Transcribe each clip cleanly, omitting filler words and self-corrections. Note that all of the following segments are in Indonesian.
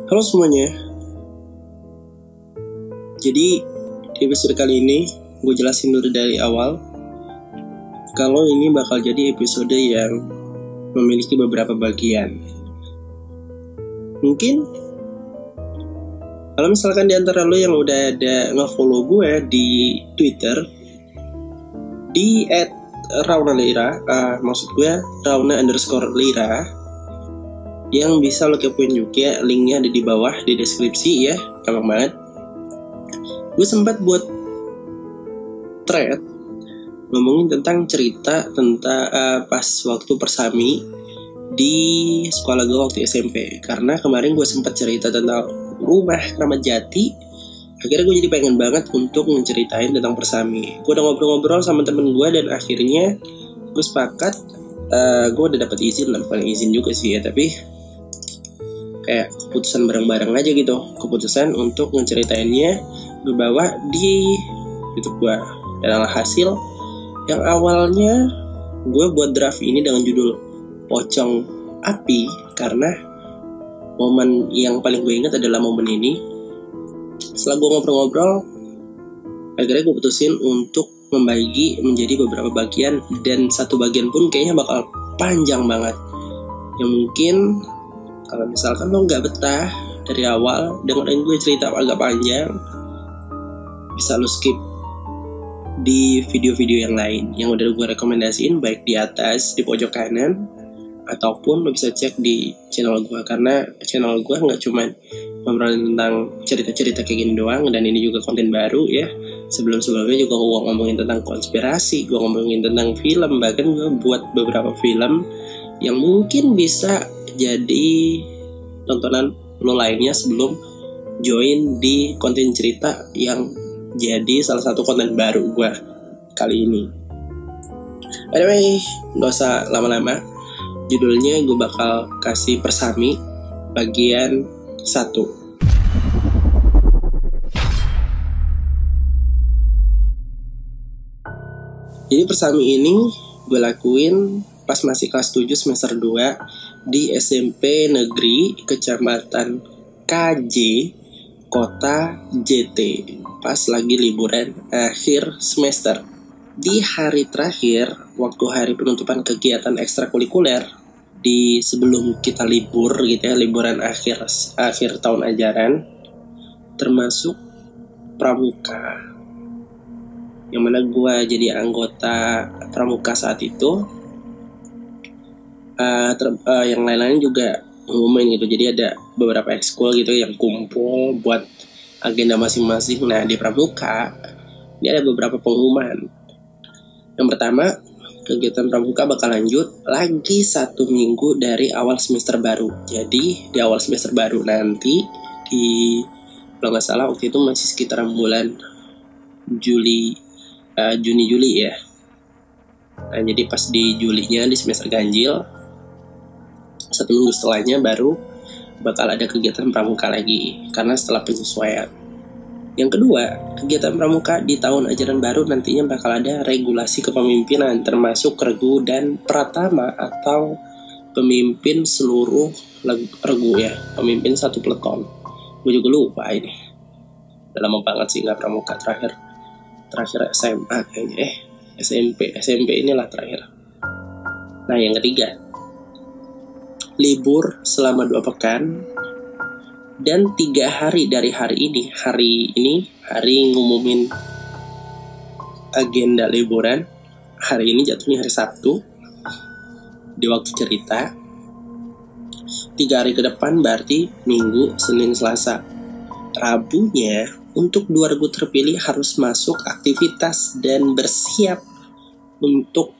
Halo semuanya. Jadi di episode kali ini gue jelasin dulu dari awal kalau ini bakal jadi episode yang memiliki beberapa bagian. Mungkin kalau misalkan di antara lo yang udah ada nge-follow gue di Twitter di @rauna_lira, maksud gue Rauna_lira, yang bisa lo kepoin juga, linknya ada di bawah di deskripsi ya, gampang banget. Gue sempat buat thread ngomongin tentang cerita tentang pas waktu persami di sekolah gue waktu SMP. Karena kemarin gue sempat cerita tentang rumah Kramat Jati, akhirnya gue jadi pengen banget untuk menceritain tentang persami. Gue udah ngobrol-ngobrol sama temen gue dan akhirnya gue sepakat, gue udah dapet izin, bukan izin juga sih ya, tapi kayak keputusan bareng-bareng aja gitu, keputusan untuk menceritainnya gue bawa di YouTube gue. Dan alhasil yang awalnya gue buat draft ini dengan judul Pocong Api, karena momen yang paling gue ingat adalah momen ini. Setelah gue ngobrol-ngobrol, akhirnya gue putusin untuk membagi menjadi beberapa bagian, dan satu bagian pun kayaknya bakal panjang banget, yang mungkin kalau misalkan lo gak betah dari awal dengerin gue cerita agak panjang, bisa lo skip di video-video yang lain yang udah gue rekomendasiin, baik di atas di pojok kanan, ataupun lo bisa cek di channel gue. Karena channel gue gak cuma ngobrolin tentang cerita-cerita kayak gini doang, dan ini juga konten baru ya. Sebelum-sebelumnya juga gue ngomongin tentang konspirasi, gue ngomongin tentang film, bahkan gue buat beberapa film yang mungkin bisa jadi tontonan lo lainnya sebelum join di konten cerita yang jadi salah satu konten baru gue kali ini. Anyway, gak usah lama-lama, judulnya gue bakal kasih persami bagian 1. Jadi persami ini gue lakuin pas masih kelas 7 semester 2 di SMP Negeri Kecamatan KJ, Kota JT, pas lagi liburan akhir semester. Di hari terakhir, waktu hari penutupan kegiatan ekstrakurikuler, di sebelum kita libur gitu ya, liburan akhir tahun ajaran, termasuk pramuka, yang mana gue jadi anggota pramuka saat itu. Yang lain-lain juga ngumumin gitu, jadi ada beberapa ekskul gitu yang kumpul buat agenda masing-masing. Nah di pramuka ini ada beberapa pengumuman. Yang pertama, kegiatan pramuka bakal lanjut lagi 1 minggu dari awal semester baru. Jadi di awal semester baru nanti, di kalau nggak salah waktu itu masih sekitaran bulan Juni-Juli ya. Nah jadi pas di Julinya, di semester ganjil, 1 minggu setelahnya baru bakal ada kegiatan pramuka lagi, karena setelah penyesuaian. Yang kedua, kegiatan pramuka di tahun ajaran baru nantinya bakal ada regulasi kepemimpinan, termasuk regu dan pratama atau pemimpin seluruh regu ya, pemimpin satu peleton. Gue juga lupa ini, udah lama banget sih nggak pramuka, terakhir SMA kayaknya, SMP inilah terakhir. Nah yang ketiga, libur selama 2 pekan, dan 3 hari dari hari ini ngumumin agenda liburan. Hari ini jatuhnya hari Sabtu di waktu cerita. 3 hari ke depan berarti Minggu, Senin, Selasa, Rabunya untuk 2 regu terpilih harus masuk aktivitas dan bersiap untuk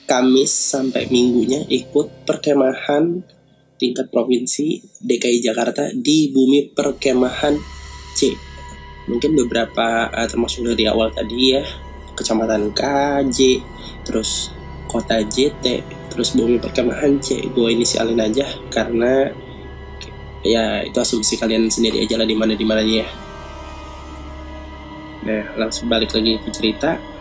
Kamis sampai Minggunya ikut perkemahan tingkat provinsi DKI Jakarta di Bumi Perkemahan C. Mungkin beberapa termasuk dari awal tadi ya, Kecamatan KJ, terus Kota JT, terus Bumi Perkemahan C. Gue inisialin aja karena ya itu asumsi kalian sendiri aja lah dimana-dimananya ya. Nah langsung balik lagi ke cerita.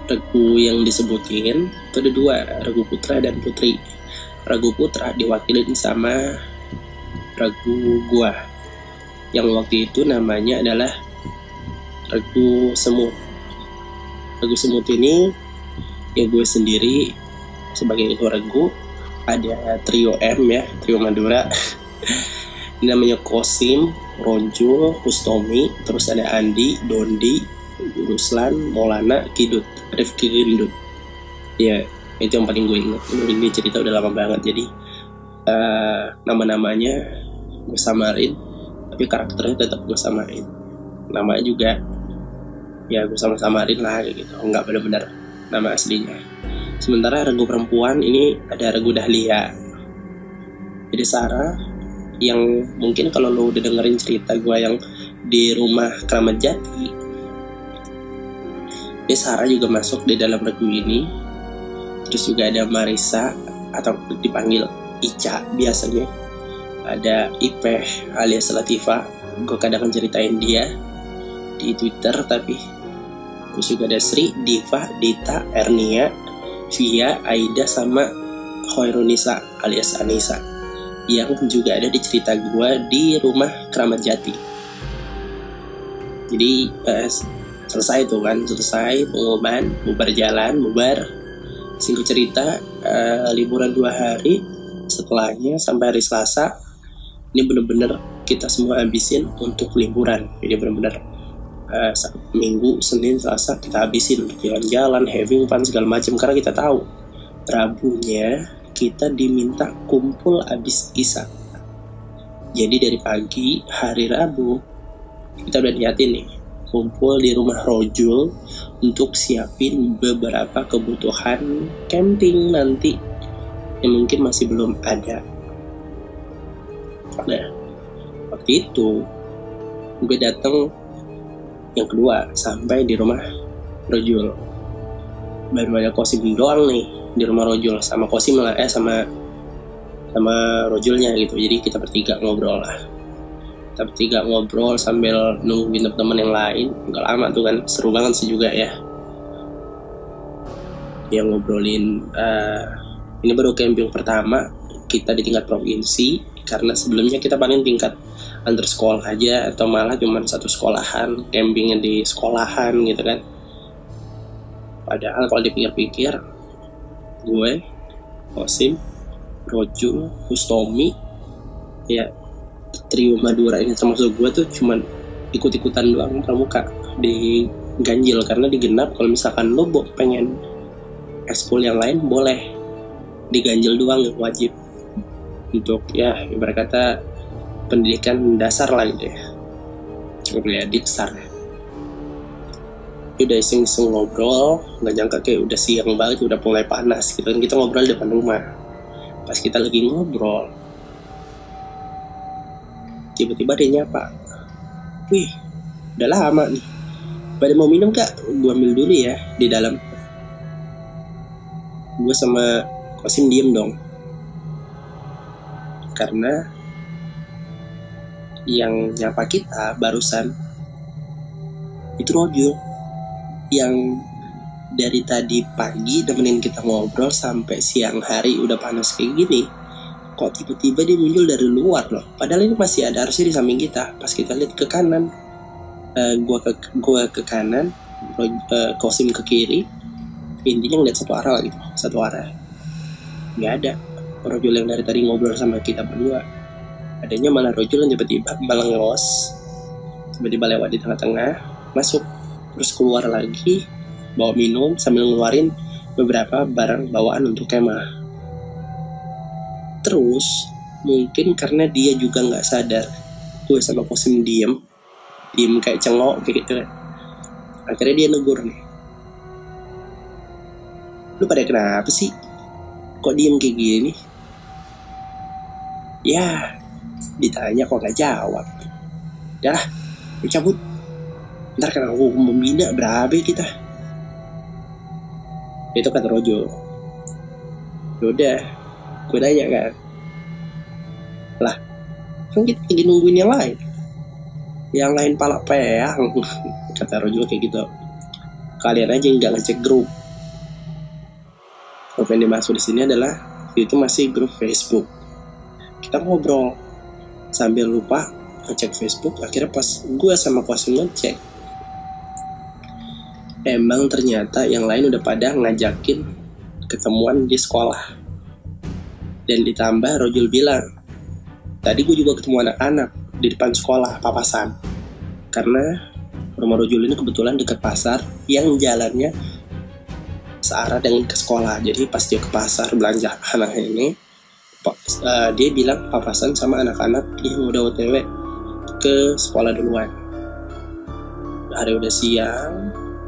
Regu yang disebutin itu ada 2, regu putra dan putri. Regu putra diwakilin sama regu gua yang waktu itu namanya adalah regu semut. Regu semut ini ya gue sendiri sebagai ketua regu. Ada trio M ya, trio Madura. Namanya Kosim, Ronjul, Hustomi, terus ada Andi, Dondi, Ruslan, Maulana, Kidut, Rifki Gindut. Ya, itu yang paling gue ingat. Ini cerita udah lama banget, jadi nama-namanya gue samarin, tapi karakternya tetap gue samarin. Namanya juga ya gue samarin lah gitu, nggak benar-benar nama aslinya. Sementara regu perempuan ini ada regu Dahlia. Jadi Sarah, yang mungkin kalau lo udah dengerin cerita gue yang di rumah Kramat Jati, dia Sarah juga masuk di dalam regu ini. Terus juga ada Marisa atau dipanggil Ica biasanya. Ada Ipeh alias Latifa, gue kadang ceritain dia di Twitter. Tapi terus juga ada Sri, Diva, Dita, Ernia, Via, Aida, sama Khairunisa alias Anissa, yang juga ada di cerita gue di rumah Kramat Jati. Jadi selesai tuh kan, selesai pengumuman, bubar jalan, bubar. Singkat cerita, liburan 2 hari setelahnya sampai hari Selasa, ini bener-bener kita semua habisin untuk liburan. Jadi bener-bener Minggu, Senin, Selasa kita habisin untuk jalan-jalan, having fun segala macam, karena kita tahu Rabunya kita diminta kumpul abis Isya. Jadi dari pagi hari Rabu kita udah niatin nih kumpul di rumah Rojul untuk siapin beberapa kebutuhan camping nanti yang mungkin masih belum ada. Nah, waktu itu gue datang yang kedua sampai di rumah Rojul. Baru ada Kosim doang nih di rumah Rojul, sama Kosim lah, sama Rojulnya gitu. Jadi kita bertiga ngobrol lah. Kita bertiga ngobrol sambil nungguin teman yang lain. Gak lama tuh kan, seru banget sih juga ya. Yang ngobrolin ini baru camping pertama kita di tingkat provinsi, karena sebelumnya kita paling tingkat antar sekolah aja, atau malah cuma satu sekolahan, campingnya di sekolahan gitu kan. Padahal kalau dipikir-pikir, gue, Kosim, Rojul, Hustomi, ya trio Madura ini termasuk gue tuh cuman ikut-ikutan doang pramuka di ganjil, karena di genap kalau misalkan lo pengen ekskul yang lain boleh, di ganjil doang yang wajib untuk ya ibarat kata pendidikan dasar lah gitu ya, kuliah diksar ya. Udah iseng-iseng ngobrol, nggak nyangka kayak udah siang banget, udah mulai panas gitu kan. Kita ngobrol di depan rumah. Pas kita lagi ngobrol, tiba-tiba dia nyapa, "Wih, udah lama nih, pada mau minum gak? Gue ambil dulu ya di dalam." Gue sama Kosim diem dong, karena yang nyapa kita barusan itu Rojul, yang dari tadi pagi nemenin kita ngobrol sampai siang hari udah panas kayak gini. Kok tiba-tiba dia muncul dari luar loh, padahal ini masih ada harusnya di samping kita. Pas kita lihat ke kanan, gua ke kanan, Kosim ke kiri, intinya ngeliat satu arah gitu, satu arah. Nggak ada Rojul yang dari tadi ngobrol sama kita berdua. Adanya malah Rojul yang tiba-tiba malah ngelos, tiba-tiba lewat di tengah-tengah, masuk, terus keluar lagi bawa minum sambil ngeluarin beberapa barang bawaan untuk kemah. Terus mungkin karena dia juga nggak sadar, gue sama Kosim diem kayak cengok kayak gitu kan. Akhirnya dia negur nih, "Lu pada kenapa sih? Kok diem kayak gini?" Ya, ditanya kok gak jawab. Dah, lu cabut. Ntar kena hukum pembina berabe kita. Itu kata Rojo. Yaudah, gue nanya kan, "Lah, kan kita lagi nungguin yang lain. Yang lain pala peang." Kata Rojo kayak gitu. "Kalian aja yang gak ngecek grup." Grup yang dimaksud di sini adalah itu masih grup Facebook. Kita ngobrol sambil lupa ngecek Facebook. Akhirnya pas gue sama Kosim ngecek, emang ternyata yang lain udah pada ngajakin ketemuan di sekolah. Dan ditambah Rojul bilang, tadi gue juga ketemu anak-anak di depan sekolah papasan. Karena rumah Rojul ini kebetulan dekat pasar yang jalannya searah dengan ke sekolah. Jadi pas dia ke pasar belanja anaknya ini, dia bilang papasan sama anak-anak yang udah OTW ke sekolah duluan. Hari udah siang,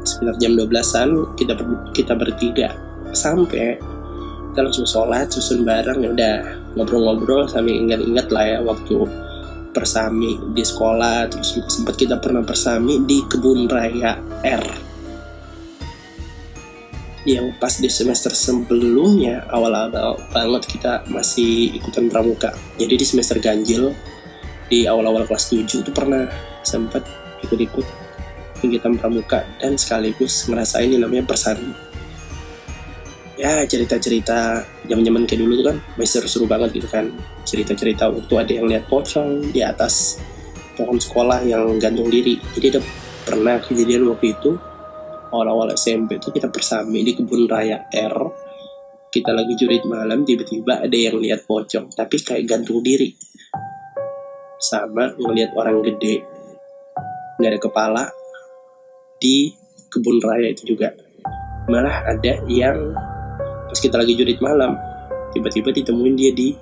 sekitar jam 12-an kita bertiga sampai. Kita langsung sholat, susun bareng, ya udah ngobrol-ngobrol sambil ingat-ingat lah ya waktu persami di sekolah. Terus sempat kita pernah persami di Kebun Raya R, yang pas di semester sebelumnya awal-awal banget kita masih ikutan pramuka. Jadi di semester ganjil di awal-awal kelas 7 itu pernah sempat ikut-ikut kegiatan pramuka dan sekaligus ngerasain yang namanya persami. Ya cerita-cerita zaman-zaman kayak dulu tuh kan masih seru-seru banget gitu kan. Cerita-cerita waktu ada yang lihat pocong di atas pohon sekolah yang gantung diri. Jadi ada pernah kejadian waktu itu awal-awal SMP itu kita bersami di Kebun Raya R. Kita lagi jurit malam, tiba-tiba ada yang lihat pocong tapi kayak gantung diri. Sama ngelihat orang gede nggak ada kepala di Kebun Raya itu juga. Malah ada yang pas kita lagi jurit malam tiba-tiba ditemuin dia di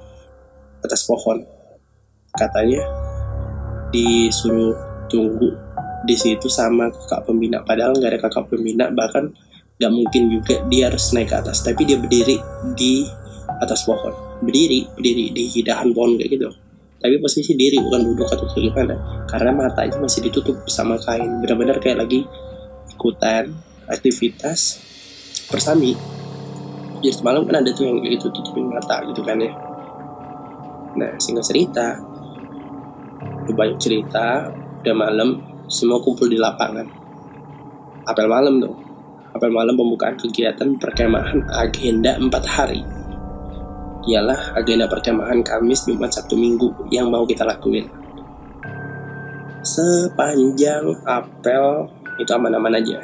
atas pohon. Katanya disuruh tunggu di situ sama kakak pembina, padahal nggak ada kakak pembina, bahkan nggak mungkin juga dia harus naik ke atas, tapi dia berdiri di atas pohon, berdiri di dahan pohon kayak gitu, tapi posisi diri bukan duduk atau gimana, karena matanya masih ditutup sama kain, benar-benar kayak lagi ikutan aktivitas persami. Jadi semalam kan ada tuh yang gitu tutupin mata gitu kan ya. Nah singkat cerita, banyak cerita, udah malam semua kumpul di lapangan. Apel malam tuh, apel malam pembukaan kegiatan perkemahan agenda 4 hari. Ialah agenda perkemahan Kamis, Jumat, Sabtu, Minggu yang mau kita lakuin. Sepanjang apel itu aman-aman aja.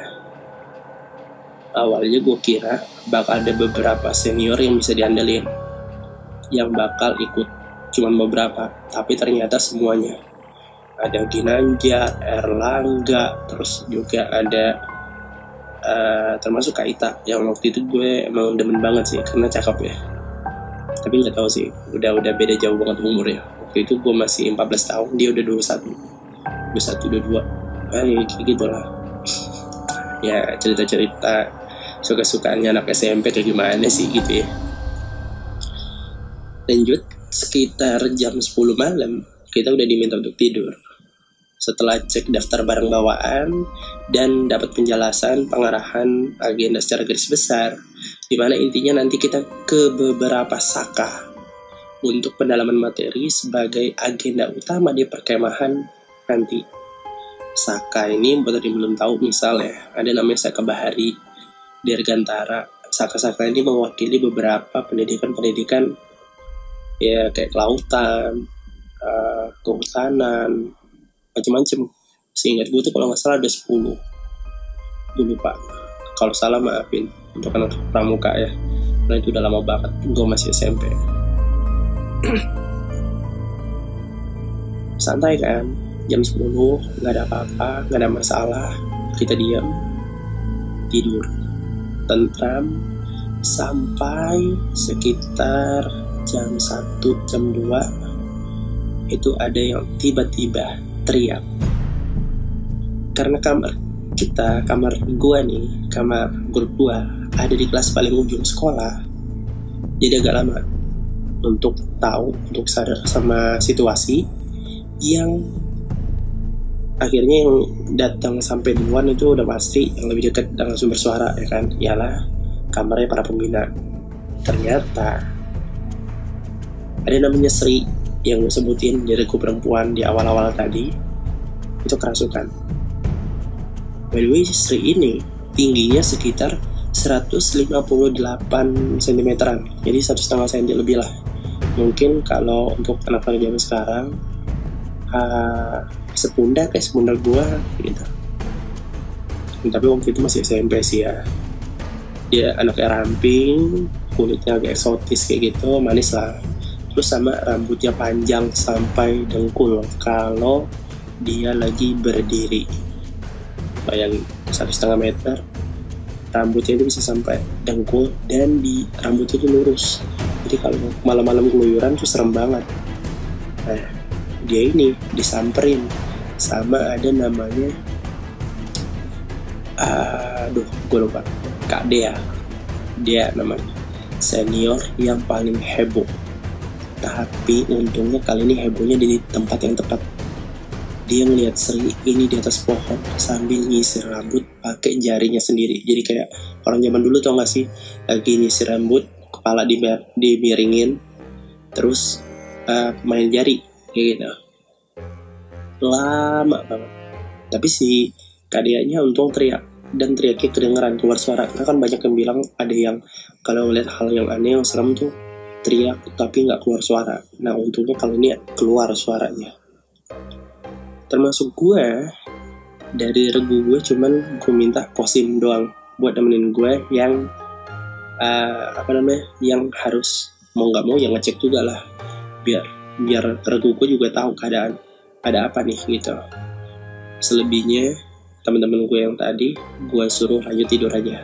Awalnya gue kira bakal ada beberapa senior yang bisa diandelin, yang bakal ikut cuman beberapa, tapi ternyata semuanya. Ada Ginanjar, Erlangga, terus juga ada termasuk Kaita yang waktu itu gue emang demen banget sih karena cakep ya. Tapi nggak tahu sih, udah beda jauh banget umurnya. Waktu itu gue masih 14 tahun, dia udah 21, 22, kayak gitulah. Ya cerita-cerita suka-sukanya anak SMP kayak gimana sih gitu ya. Lanjut, sekitar jam 10 malam kita udah diminta untuk tidur. Setelah cek daftar barang bawaan dan dapat penjelasan pengarahan agenda secara garis besar, dimana intinya nanti kita ke beberapa saka untuk pendalaman materi sebagai agenda utama di perkemahan nanti. Saka ini buat yang belum tahu, misalnya ada namanya Saka Bahari, Dirgantara. Saka-saka ini mewakili beberapa pendidikan ya kayak kelautan, kehutanan, macam-macam. Seingat gue tuh kalau nggak salah ada 10. Gue lupa. Kalau salah maafin untuk anak pramuka ya. Karena itu udah lama banget. Gue masih SMP. Santai kan? Jam 10 nggak ada apa-apa, nggak ada masalah. Kita diam, tidur, tentram sampai sekitar jam 1, jam 2 itu ada yang tiba-tiba teriak. Karena kamar gua nih, kamar grup gua ada di kelas paling ujung sekolah, jadi agak lama untuk sadar sama situasi. Yang akhirnya yang datang sampai duluan itu udah pasti yang lebih dekat dengan sumber suara ya kan, ialah kamarnya para pembina. Ternyata ada namanya Sri yang gue sebutin dari grup perempuan di awal-awal tadi, itu kerasukan. By the way, Sri ini tingginya sekitar 158 cm, jadi 1,5 cm lebih lah. Mungkin kalau untuk anak-anak zaman sekarang sepundak gue gitu. Tapi waktu itu masih SMP sih ya. Dia anaknya ramping, kulitnya agak eksotis kayak gitu, manis lah. Terus sama rambutnya panjang sampai dengkul kalau dia lagi berdiri. Bayangin 1,5 meter, rambutnya itu bisa sampai dengkul dan di rambutnya itu lurus. Jadi kalau malam-malam keluyuran tuh serem banget. Nah, dia ini disamperin sama ada namanya gue lupa, Kak Dea. Dia namanya senior yang paling heboh. Tapi untungnya kali ini hebohnya di tempat yang tepat. Dia ngeliat Sri ini di atas pohon sambil nyisir rambut pakai jarinya sendiri. Jadi kayak orang zaman dulu tau gak sih, lagi nyisir rambut, kepala dimiringin, terus main jari kayak gitu. Lama banget. Tapi si Kak Dea-nya untung teriak, dan teriaknya kedengeran keluar suara. Karena kan banyak yang bilang ada yang kalau ngeliat hal yang aneh yang serem tuh teriak tapi nggak keluar suara. Nah untungnya kalau ini keluar suaranya. Termasuk gue, dari regu gue cuman gue minta Kosim doang buat nemenin gue yang yang harus mau nggak mau yang ngecek juga lah, biar regu gue juga tahu keadaan ada apa nih gitu. Selebihnya teman-teman gue yang tadi gue suruh lanjut tidur aja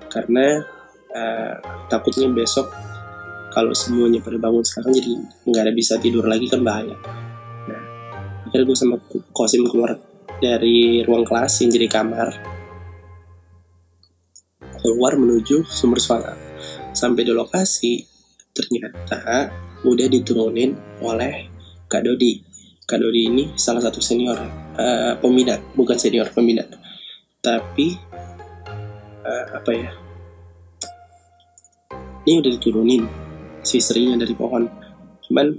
karena takutnya besok kalau semuanya pada bangun sekarang jadi nggak ada bisa tidur lagi kan bahaya. Nah akhirnya gue sama Kosim keluar dari ruang kelas yang jadi kamar, keluar menuju sumber suara. Sampai di lokasi ternyata udah diturunin oleh Kak Dodi. Kak Dodi ini salah satu senior pembina, bukan senior pembina, tapi ini udah diturunin si Sri-nya dari pohon. Cuman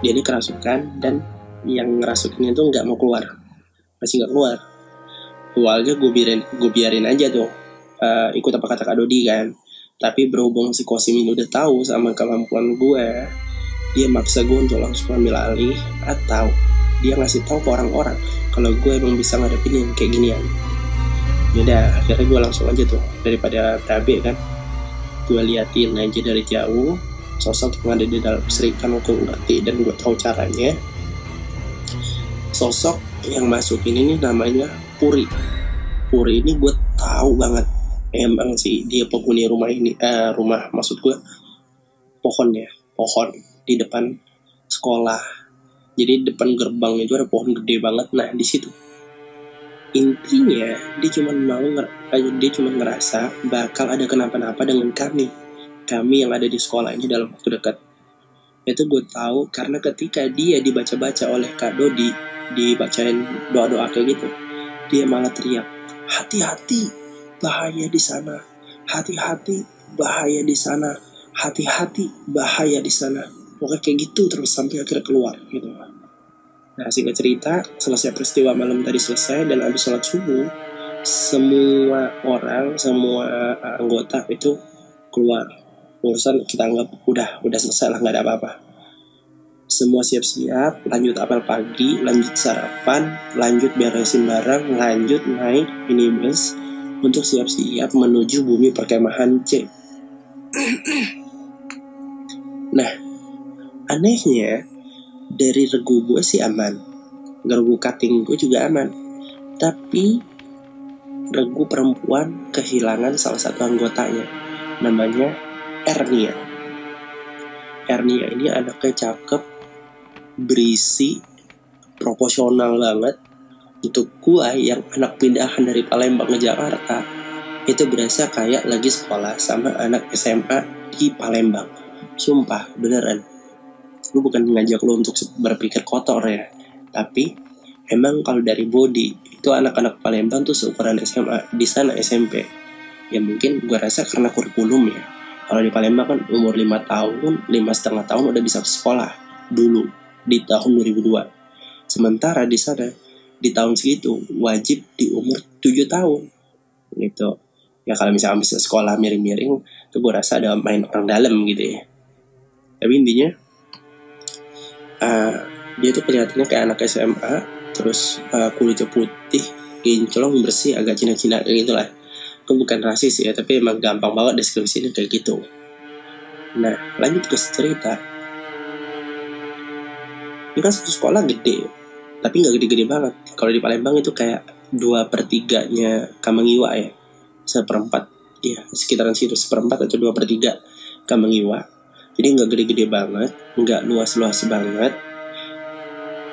dia ini kerasukan dan yang ngerasukinnya tuh nggak mau keluar, masih nggak keluar. Awalnya gue biarin aja tuh ikut apa kata Kak Dodi kan. Tapi berhubung si Kosim ini udah tahu sama kemampuan gue, dia maksa gue untuk langsung ambil alih atau dia ngasih tahu ke orang-orang kalau gue emang bisa ngadepin yang kayak ginian. Yaudah akhirnya gue langsung aja tuh, daripada berabe kan, gue liatin aja dari jauh sosok yang ada di dalam Sri. Kan gue ngerti dan gue tahu caranya. Sosok yang masuk ini nih namanya Puri. Puri ini gue tahu banget emang sih dia penghuni rumah ini, maksud gue pohon di depan sekolah. Jadi depan gerbang itu ada pohon gede banget. Nah di situ intinya dia cuma ngerasa bakal ada kenapa-napa dengan kami yang ada di sekolah ini dalam waktu dekat. Itu gue tahu karena ketika dia dibaca-baca oleh Kak Dodi, dibacain doa-doa kayak gitu, dia malah teriak, hati-hati, bahaya di sana, hati-hati, bahaya di sana, hati-hati, bahaya di sana. Pokoknya kayak gitu terus sampai akhirnya keluar gitu. Nah singkat cerita, selesai peristiwa malam tadi selesai dan habis sholat subuh, semua anggota itu keluar. Urusan kita anggap udah selesai lah, nggak ada apa-apa. Semua siap-siap, lanjut apel pagi, lanjut sarapan, lanjut beresin barang, lanjut naik minibus untuk siap-siap menuju bumi perkemahan C. Nah, anehnya dari regu gue sih aman, regu cutting gue juga aman, tapi regu perempuan kehilangan salah satu anggotanya, namanya Ernia. Ernia ini anaknya cakep, berisi, proporsional banget. Untuk gua yang anak pindahan dari Palembang ke Jakarta, itu berasa kayak lagi sekolah sama anak SMA di Palembang. Sumpah, beneran. Lu bukan ngajak lu untuk berpikir kotor ya, tapi emang kalau dari body itu anak-anak Palembang tuh seukuran SMA, di sana SMP. Ya mungkin gua rasa karena kurikulum ya. Kalau di Palembang kan umur 5,5 tahun udah bisa sekolah dulu di tahun 2002. Sementara di sana di tahun segitu wajib di umur 7 tahun gitu. Ya kalau misalnya bisa sekolah miring-miring itu gue rasa ada main orang dalam gitu ya. Tapi intinya Dia tuh kelihatannya kayak anak SMA, terus kulitnya putih, kinclong, bersih, agak Cina-Cina kayak gitu lah. Itu bukan rasis ya, tapi emang gampang banget deskripsinya kayak gitu. Nah, lanjut ke cerita. Ini kan satu sekolah gede, tapi nggak gede-gede banget. Kalau di Palembang itu kayak 2/3-nya Kamangiwa ya, 1/4, ya sekitaran situ, 1/4 atau 2/3 Kamangiwa. Jadi nggak gede-gede banget, nggak luas-luas banget.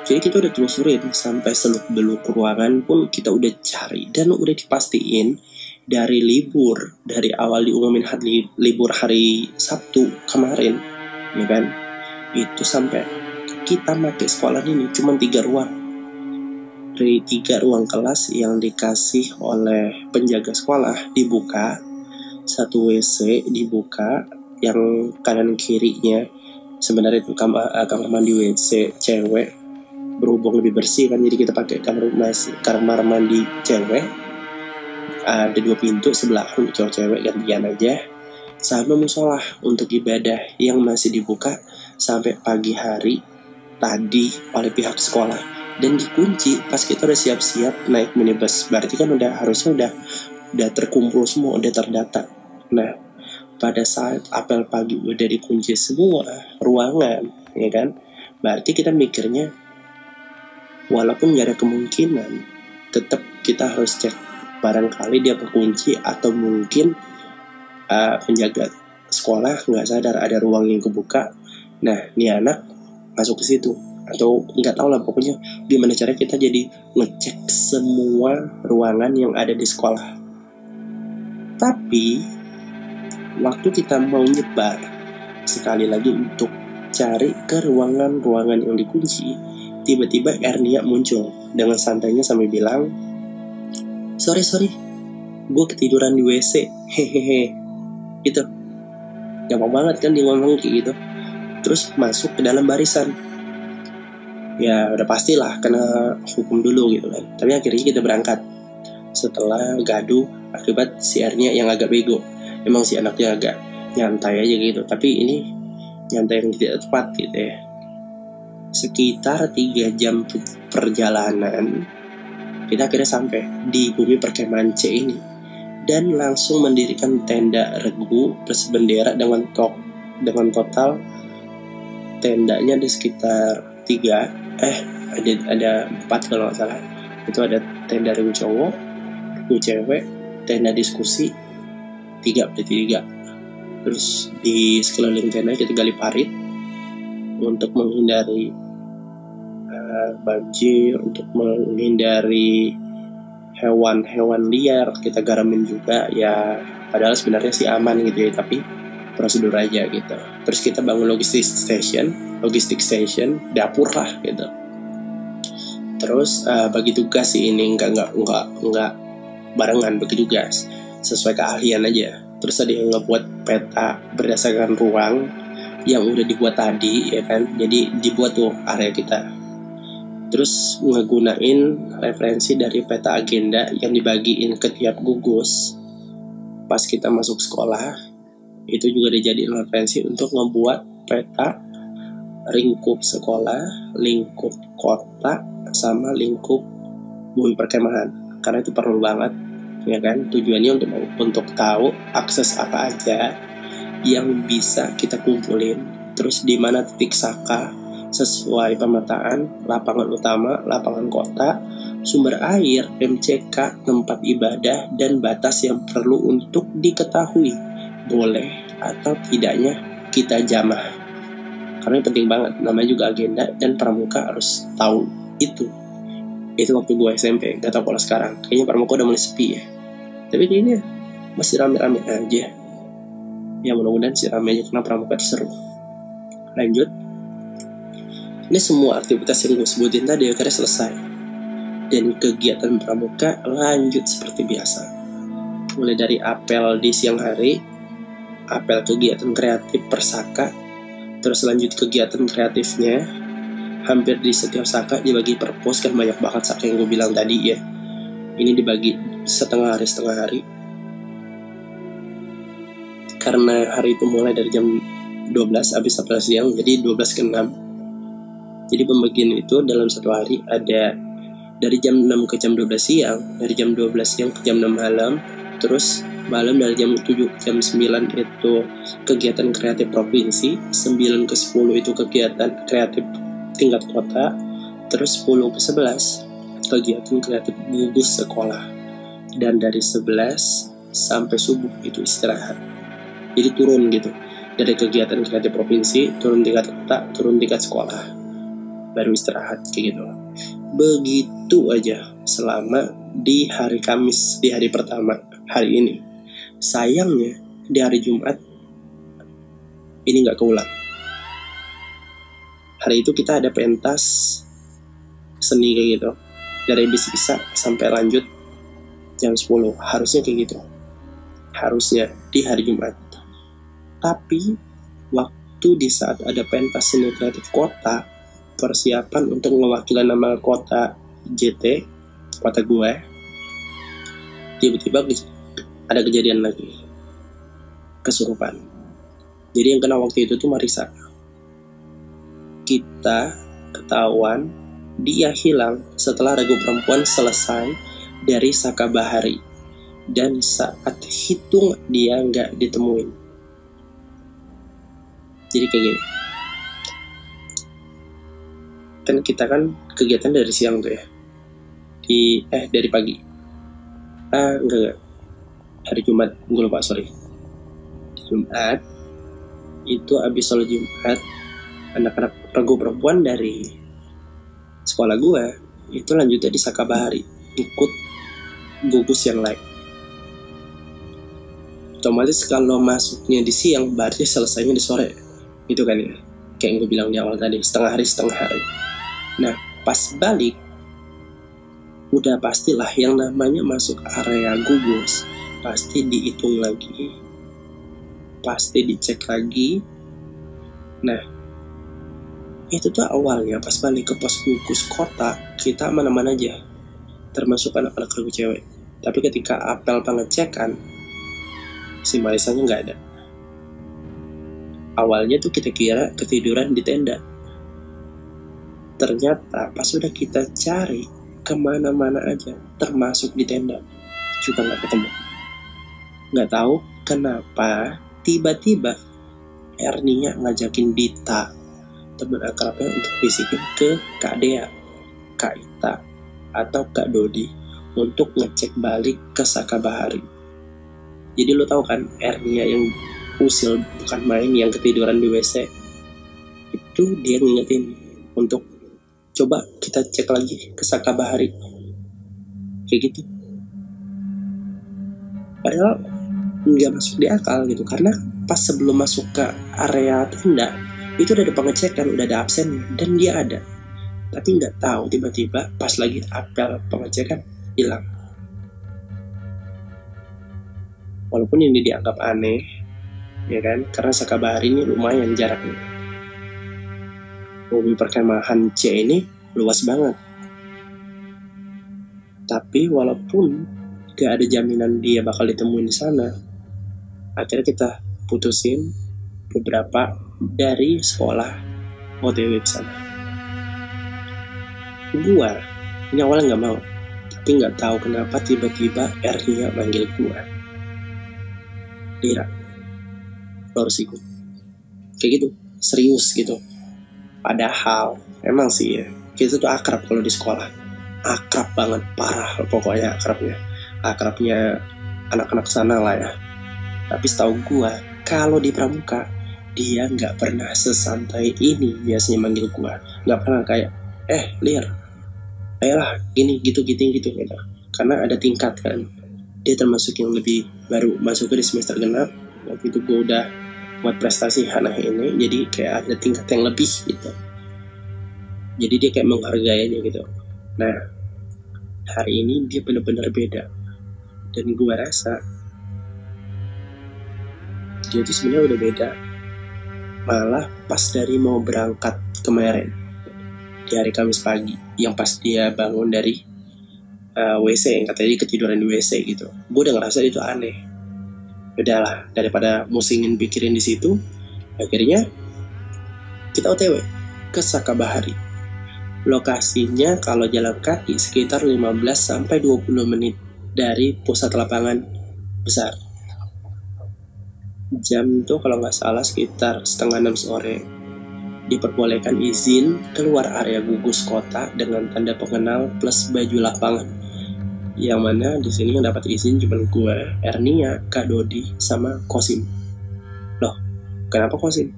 Jadi kita udah telusurin sampai seluk-beluk ruangan pun kita udah cari, dan udah dipastiin dari awal diumumin libur hari Sabtu kemarin, ya kan, itu sampai kita pakai sekolah ini cuma 3 ruang, dari 3 ruang kelas yang dikasih oleh penjaga sekolah dibuka, 1 WC dibuka, yang kanan kirinya sebenarnya itu kamar mandi WC cewek, berhubung lebih bersih kan, jadi kita pakai kamar mandi cewek. Ada 2 pintu sebelah untuk cowok cewek gantian aja, sama musola untuk ibadah yang masih dibuka sampai pagi hari tadi oleh pihak sekolah, dan dikunci pas kita udah siap-siap naik minibus. Berarti kan harusnya udah terkumpul semua, udah terdata. Nah, pada saat apel pagi udah dikunci semua ruangan, ya kan, berarti kita mikirnya walaupun gak ada kemungkinan, tetap kita harus cek, barangkali dia kekunci atau mungkin penjaga sekolah nggak sadar ada ruang yang kebuka. Nah, nih anak masuk ke situ, atau nggak tahu lah, pokoknya gimana cara kita jadi ngecek semua ruangan yang ada di sekolah. Tapi waktu kita mau nyebar sekali lagi untuk cari ke ruangan-ruangan yang dikunci, tiba-tiba Ernia muncul dengan santainya sambil bilang, sorry, gue ketiduran di WC, hehehe, gitu. Gampang banget kan dia ngomong kayak gitu. Terus masuk ke dalam barisan. Ya udah pastilah kena hukum dulu gitu kan. Tapi akhirnya kita berangkat setelah gaduh akibat si Ernia yang agak bego. Emang si anaknya agak nyantai aja gitu, tapi ini nyantai yang tidak tepat gitu ya. Sekitar 3 jam perjalanan kita akhirnya sampai di bumi perkemahan C ini, dan langsung mendirikan tenda regu plus bendera dengan total tendanya ada sekitar 3, ada 4 kalau nggak salah. Itu ada tenda regu cowok, regu cewek, tenda diskusi, 3 Terus di sekeliling tenda kita gali parit untuk menghindari banjir, untuk menghindari hewan-hewan liar. Kita garamin juga ya, padahal sebenarnya sih aman gitu ya, tapi prosedur aja gitu. Terus kita bangun logistik station, dapur lah gitu. Terus bagi tugas sih ini nggak barengan, bagi tugas sesuai keahlian aja. Terus ada yang ngebuat peta berdasarkan ruang yang udah dibuat tadi, ya kan. Jadi dibuat tuh area kita. Terus ngegunain referensi dari peta agenda yang dibagiin ke tiap gugus pas kita masuk sekolah. Itu juga dijadiin referensi untuk ngebuat peta lingkup sekolah, lingkup kota, sama lingkup bumi perkemahan. Karena itu perlu banget, ya kan, tujuannya untuk tahu akses apa aja yang bisa kita kumpulin, terus di mana titik saka sesuai pemetaan, lapangan utama, lapangan kota, sumber air, MCK, tempat ibadah, dan batas yang perlu untuk diketahui boleh atau tidaknya kita jamah. Karena penting banget, namanya juga agenda, dan pramuka harus tahu itu. Itu waktu gue SMP, gak tau kalau sekarang. Kayaknya pramuka udah mulai sepi ya. Tapi kayaknya masih rame-rame aja. Ya mudah-mudahan sih rame aja, karena pramuka itu seru. Lanjut. Ini semua aktivitas yang gue sebutin tadi akhirnya selesai. Dan kegiatan pramuka lanjut seperti biasa. Mulai dari apel di siang hari, apel kegiatan kreatif persaka, terus lanjut kegiatan kreatifnya. Hampir di setiap saka dibagi per pos, kan banyak banget saka yang gue bilang tadi ya. Ini dibagi setengah hari. Karena hari itu mulai dari jam 12 habis apel siang, jadi 12 ke 6. Jadi pembagian itu dalam satu hari ada dari jam 6 ke jam 12 siang, dari jam 12 siang ke jam 6 malam, terus malam dari jam 7 ke jam 9 itu kegiatan kreatif provinsi, 9 ke 10 itu kegiatan kreatif tingkat kota, terus 10 ke 11 kegiatan kreatif gugus sekolah, dan dari 11 sampai subuh itu istirahat. Jadi turun gitu, dari kegiatan kreatif provinsi turun tingkat kota, turun tingkat sekolah, baru istirahat kayak gitu. Begitu aja selama di hari Kamis, di hari pertama hari ini. Sayangnya di hari Jumat ini nggak keulang. Hari itu kita ada pentas seni kayak gitu, dari bisa sampai lanjut jam 10. Harusnya kayak gitu, harusnya di hari Jumat. Tapi waktu di saat ada pentas seni kreatif kota, persiapan untuk mewakili nama kota JT, kota gue, tiba-tiba ada kejadian lagi, kesurupan. Jadi yang kena waktu itu tuh Marisa. Kita ketahuan dia hilang setelah Ragu Perempuan selesai dari Sakabahari, dan saat hitung dia nggak ditemuin. Jadi kayak gini, kan kita kan kegiatan dari siang tuh ya, dari pagi. Enggak, hari Jumat, gue lupa, sorry. Jumat itu abis sholat Jumat, anak-anak Ragu Perempuan dari sekolah gue itu lanjutnya di Sakabahari, ikut gugus yang lain. Otomatis kalau masuknya di siang berarti selesainya di sore, gitu kan ya, kayak yang gue bilang di awal tadi, setengah hari. Nah pas balik udah pastilah yang namanya masuk area gugus pasti dihitung lagi, pasti dicek lagi. Nah itu tuh awalnya pas balik ke pos gugus kota kita aman-aman aja, termasuk anak-anak Ragu cewek. Tapi ketika apel pengecekan, si Marisanya nggak ada. Awalnya tuh kita kira ketiduran di tenda. Ternyata pas udah kita cari kemana-mana aja, termasuk di tenda, juga nggak ketemu. Nggak tahu kenapa tiba-tiba Ernia ngajakin Dita, teman akrabnya, untuk bisikin ke Kak Dea, Kak Ita, atau Kak Dodi untuk ngecek balik ke Sakabahari. Jadi lo tahu kan, Ernia yang usil bukan main, yang ketiduran di WC itu dia ngingetin untuk coba kita cek lagi ke Sakabahari, kayak gitu. Padahal nggak masuk di akal gitu, karena pas sebelum masuk ke area tenda itu udah ada pengecekan, udah ada absennya, dan dia ada. Tapi nggak tahu tiba-tiba pas lagi apel pengecekan hilang. Walaupun ini dianggap aneh, ya kan, karena Sakabahari ini lumayan jaraknya. Mobil perkemahan C ini luas banget. Tapi walaupun gak ada jaminan dia bakal ditemuin di sana, akhirnya kita putusin beberapa dari sekolah OTW ke sana. Gua ini awalnya nggak mau, tapi nggak tahu kenapa tiba-tiba Ernia manggil gua, Lira, lo harus ikut, kayak gitu, serius gitu. Padahal emang sih ya, kita tuh akrab kalau di sekolah, akrab banget, parah pokoknya akrabnya anak-anak sana lah ya. Tapi setahu gue, kalau di pramuka dia nggak pernah sesantai ini biasanya manggil gue, nggak pernah kayak Lir, ayolah gini gitu. Karena ada tingkat kan, dia termasuk yang lebih baru masuk ke di semester genap. Waktu itu gue udah buat prestasi Hana ini, jadi kayak ada tingkat yang lebih gitu. Jadi dia kayak menghargai aja gitu. Nah hari ini dia benar-benar beda, dan gue rasa dia tuh sebenarnya udah beda. Malah pas dari mau berangkat kemarin di hari Kamis pagi, yang pas dia bangun dari WC, yang katanya dia ketiduran di WC gitu, gue udah ngerasa itu aneh. Udahlah, daripada musingin pikirin di situ, akhirnya kita OTW ke Sakabahari. Lokasinya kalau jalan kaki sekitar 15-20 menit dari pusat lapangan besar. Jam tuh kalau nggak salah sekitar 5:30 sore. Diperbolehkan izin keluar area gugus kota dengan tanda pengenal plus baju lapangan. Yang mana di sini yang dapat izin cuma gue, Ernia, Kak Dodi, sama Kosim. Loh, kenapa Kosim?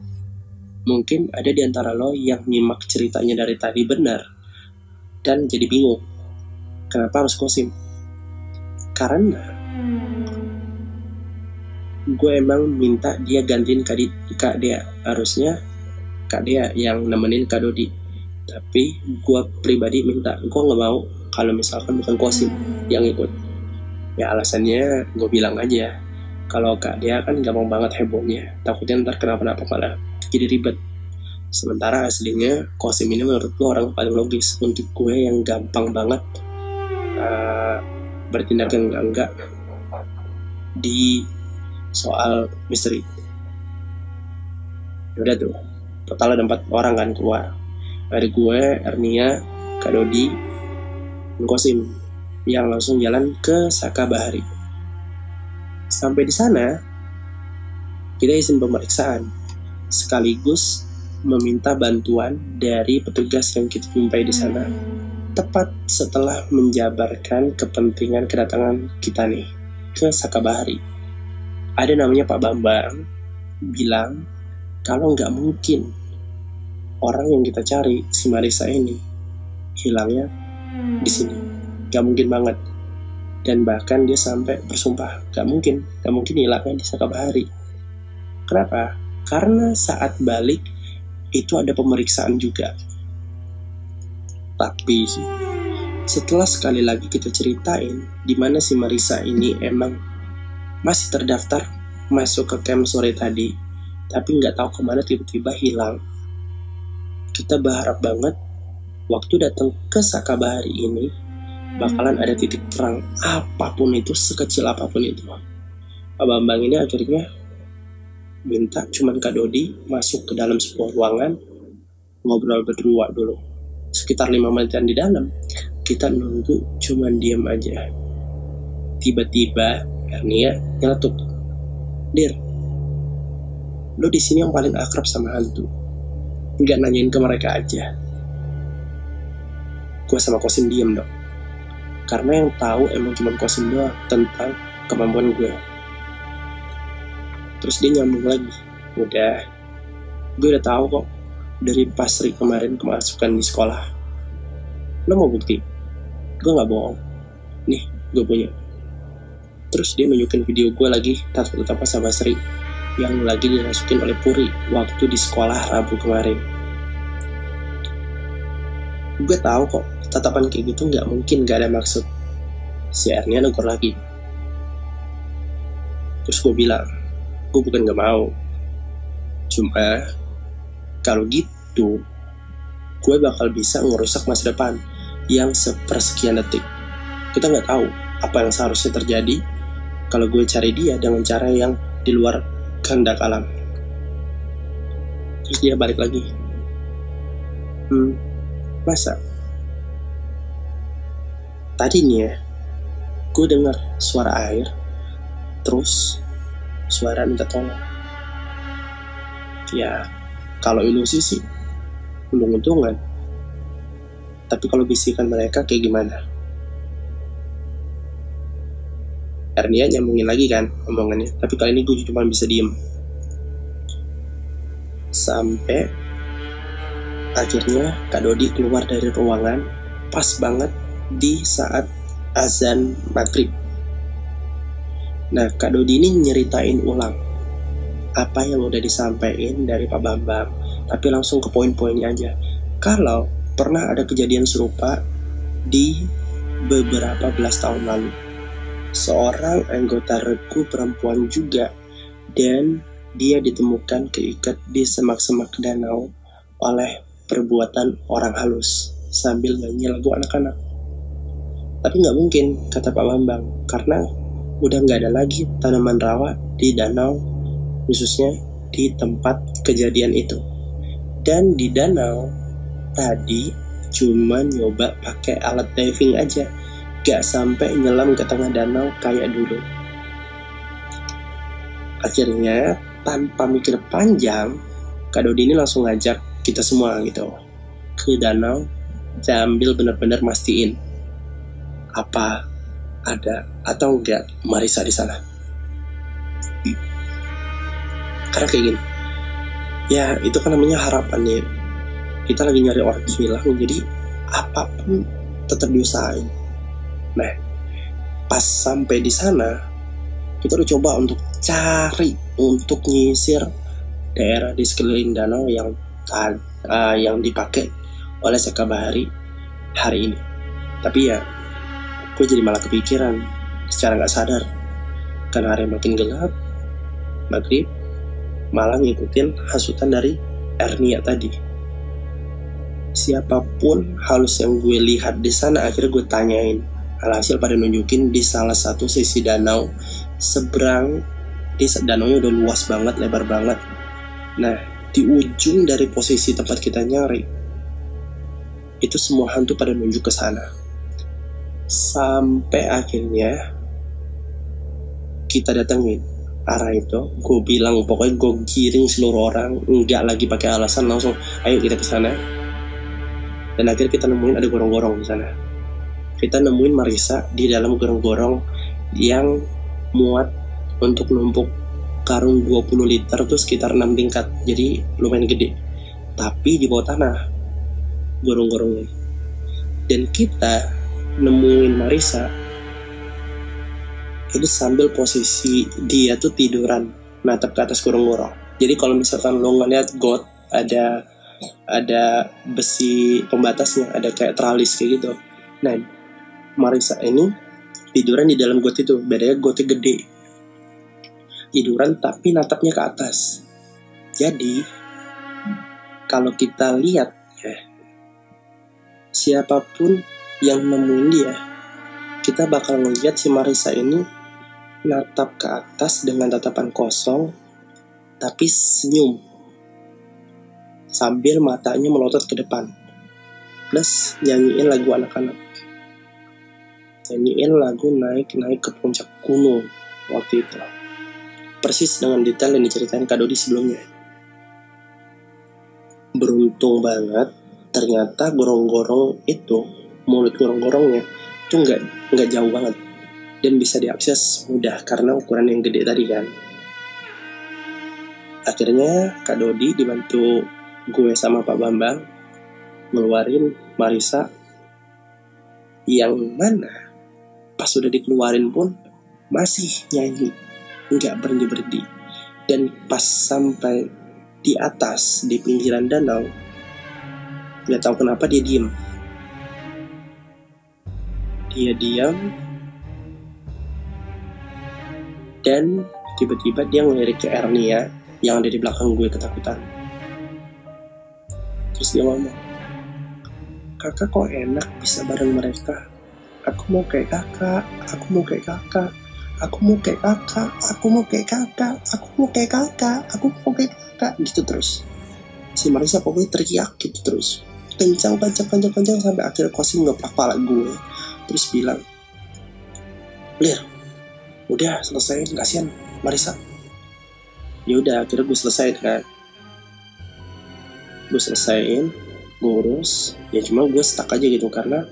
Mungkin ada di antara lo yang nyimak ceritanya dari tadi benar dan jadi bingung. Kenapa harus Kosim? Karena gue emang minta dia gantiin Kak Dea. Harusnya Kak Dea yang nemenin Kak Dodi. Tapi gue pribadi minta, gue gak mau kalau misalkan bukan Kosim yang ikut. Ya alasannya gue bilang aja, kalau Kak Dea kan gampang banget hebohnya, takutnya ntar kenapa-napa malah jadi ribet. Sementara aslinya Kosim ini menurut gue orang paling logis untuk gue yang gampang banget bertindak yang enggak di soal misteri. Udah tuh, total ada 4 orang kan keluar. Ada gue, Ernia, Kak Dodi, dan Kosim yang langsung jalan ke Sakabahari. Sampai di sana, kita izin pemeriksaan, sekaligus meminta bantuan dari petugas yang kita jumpai di sana. Tepat setelah menjabarkan kepentingan kedatangan kita nih ke Sakabahari, ada namanya Pak Bambang bilang kalau nggak mungkin orang yang kita cari, si Marissa ini, hilangnya di sini. Nggak mungkin banget. Dan bahkan dia sampai bersumpah, nggak mungkin hilangnya di Sakabahari. Kenapa? Karena saat balik itu ada pemeriksaan juga. Tapi setelah sekali lagi kita ceritain di mana si Marissa ini emang masih terdaftar masuk ke camp sore tadi, tapi nggak tahu kemana tiba-tiba hilang. Kita berharap banget waktu datang ke Sakabahari ini bakalan ada titik terang apapun itu, sekecil apapun itu. Pak Bambang ini akhirnya minta cuman Kak Dodi masuk ke dalam sebuah ruangan, ngobrol berdua dulu sekitar 5 menitan di dalam. Kita nunggu cuman diem aja. Tiba-tiba Ernia nyeletuk, "Dir, lo di sini yang paling akrab sama hantu, nggak nanyain ke mereka aja?" Gue sama Kosim diem dong, karena yang tahu emang cuma Kosim doang tentang kemampuan gue. Terus dia nyambung lagi, "Udah, gue udah tahu kok dari pas Ri kemarin kemasukan di sekolah. Lo mau bukti? Gue gak bohong. Nih, gue punya." Terus dia nunjukin video gue lagi tatap-tatapan sama Sri yang lagi dirasukin oleh Puri waktu di sekolah Rabu kemarin. Gue tahu kok tatapan kayak gitu gak mungkin gak ada maksud. Si Ernia negur lagi. Terus gue bilang, gue bukan gak mau, cuma kalau gitu gue bakal bisa ngerusak masa depan yang sepersekian detik. Kita gak tahu apa yang seharusnya terjadi kalau gue cari dia dengan cara yang di luar kehendak alam. Terus dia balik lagi, masa tadi nih ya, gue dengar suara air, terus suara minta tolong. Ya, kalau ilusi sih untung-untungan. Tapi kalau bisikan mereka kayak gimana? Ernia nyambungin lagi kan omongannya, tapi kali ini gue cuma bisa diem. Sampai akhirnya Kak Dodi keluar dari ruangan pas banget di saat azan maghrib. Nah, Kak Dodi ini nyeritain ulang apa yang udah disampaikan dari Pak Bambang, tapi langsung ke poin-poinnya aja. Kalau pernah ada kejadian serupa di beberapa belas tahun lalu, seorang anggota regu perempuan juga, dan dia ditemukan keikat di semak-semak danau oleh perbuatan orang halus sambil nyanyi lagu anak-anak. Tapi nggak mungkin, kata Pak Bambang, karena udah nggak ada lagi tanaman rawa di danau, khususnya di tempat kejadian itu. Dan di danau tadi cuma nyoba pakai alat diving aja, gak sampai nyelam ke tengah danau kayak dulu. Akhirnya tanpa mikir panjang, Kak Dodi ini langsung ngajak kita semua gitu ke danau sambil benar-benar mastiin apa ada atau enggak Marisa di sana. Karena kayak gini, ya itu kan namanya harapannya. Kita lagi nyari orang hilang, jadi apapun tetap diusahain. Nah, pas sampai di sana, kita udah coba untuk cari, untuk nyisir daerah di sekeliling danau yang dipakai oleh Seka Bahari hari ini. Tapi ya, gue jadi malah kepikiran secara nggak sadar, karena hari makin gelap, maghrib, malah ngikutin hasutan dari Ernia tadi. Siapapun halus yang gue lihat di sana, akhirnya gue tanyain. Alhasil pada nunjukin di salah satu sisi danau seberang, di danaunya udah luas banget, lebar banget. Nah, di ujung dari posisi tempat kita nyari, itu semua hantu pada nunjuk ke sana. Sampai akhirnya kita datengin arah itu. Gue bilang, pokoknya gue giring seluruh orang, nggak lagi pakai alasan, langsung ayo kita ke sana. Dan akhirnya kita nemuin ada gorong-gorong di sana. Kita nemuin Marisa di dalam gorong-gorong yang muat untuk numpuk karung 20 liter tuh sekitar 6 tingkat. Jadi lumayan gede. Tapi di bawah tanah gorong-gorongnya. Dan kita nemuin Marisa itu sambil posisi dia tuh tiduran natap ke atas gorong-gorong. Jadi kalau misalkan lo ngeliat got, ada besi pembatasnya, ada kayak tralis kayak gitu. Nah, Marisa ini tiduran di dalam got itu. Bedanya gotnya gede, tiduran tapi natapnya ke atas. Jadi kalau kita lihat ya, siapapun yang nemuin dia, kita bakal ngeliat si Marisa ini natap ke atas dengan tatapan kosong tapi senyum sambil matanya melotot ke depan, plus nyanyiin lagu anak-anak, nyanyiin lagu naik-naik ke puncak gunung waktu itu, persis dengan detail yang diceritain Kak Dodi sebelumnya. Beruntung banget, ternyata gorong-gorong itu, mulut gorong-gorongnya itu nggak jauh banget dan bisa diakses mudah karena ukuran yang gede tadi kan. Akhirnya Kak Dodi dibantu gue sama Pak Bambang ngeluarin Marisa, yang mana pas udah dikeluarin pun masih nyanyi, nggak berhenti. Dan pas sampai di atas, di pinggiran danau, nggak tahu kenapa dia diem. Dia diam dan tiba-tiba dia ngelirik ke Ernia yang ada di belakang gue ketakutan. Terus dia ngomong, "Kakak kok enak bisa bareng mereka? Aku mau kayak kakak, aku mau kayak kakak, aku mau kayak kakak, aku mau kayak kakak, aku mau kayak kakak, aku mau kayak kakak." Gitu terus. Si Marisa pokoknya teriak gitu terus. Kencang sampai akhirnya Kosim ngeplak kepala gue. Terus bilang, "Lir, udah selesaiin, kasihan Marisa." Ya udah, akhirnya gue selesaiin kan. Gue selesaiin, gue urus. Ya cuma gue stuck aja gitu karena